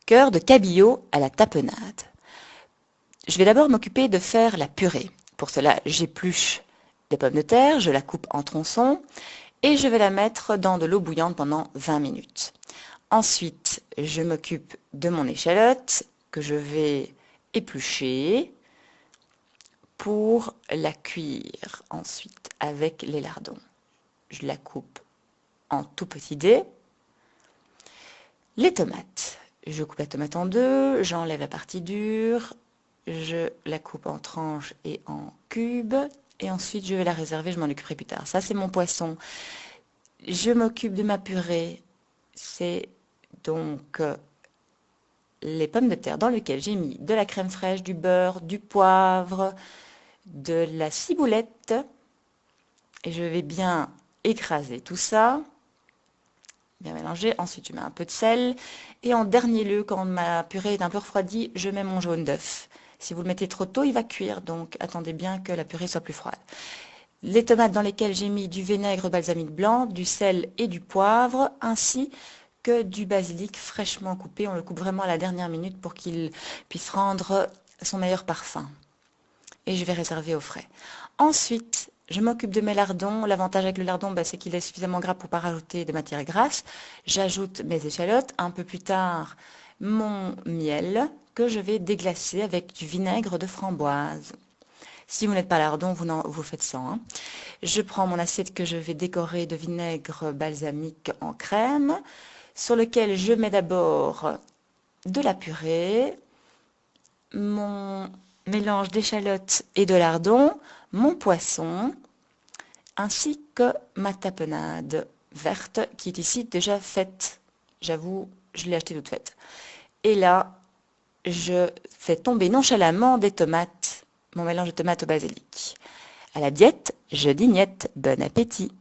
Cœur de cabillaud à la tapenade. Je vais d'abord m'occuper de faire la purée. Pour cela, j'épluche des pommes de terre, je la coupe en tronçons et je vais la mettre dans de l'eau bouillante pendant 20 minutes. Ensuite, je m'occupe de mon échalote que je vais éplucher pour la cuire ensuite avec les lardons. Je la coupe en tout petits dés. Les tomates. Je coupe la tomate en deux, j'enlève la partie dure, je la coupe en tranches et en cubes et ensuite je vais la réserver, je m'en occuperai plus tard. Ça c'est mon poisson. Je m'occupe de ma purée. C'est donc les pommes de terre dans lesquelles j'ai mis de la crème fraîche, du beurre, du poivre, de la ciboulette et je vais bien écraser tout ça, bien mélanger. Ensuite, je mets un peu de sel et en dernier lieu, quand ma purée est un peu refroidie, je mets mon jaune d'œuf. Si vous le mettez trop tôt, il va cuire, donc attendez bien que la purée soit plus froide. Les tomates dans lesquelles j'ai mis du vinaigre balsamique blanc, du sel et du poivre, ainsi que du basilic fraîchement coupé. On le coupe vraiment à la dernière minute pour qu'il puisse rendre son meilleur parfum. Et je vais réserver au frais. Ensuite, je m'occupe de mes lardons. L'avantage avec le lardon, c'est qu'il est suffisamment gras pour ne pas rajouter de matière grasse. J'ajoute mes échalotes. Un peu plus tard, mon miel que je vais déglacer avec du vinaigre de framboise. Si vous n'êtes pas lardon, vous faites sans. Hein. Je prends mon assiette que je vais décorer de vinaigre balsamique en crème, sur lequel je mets d'abord de la purée, mon mélange d'échalotes et de lardons, mon poisson, ainsi que ma tapenade verte qui est ici déjà faite. J'avoue, je l'ai achetée toute faite. Et là, je fais tomber nonchalamment des tomates, mon mélange de tomates au basilic. À la diète, je dignette. Bon appétit!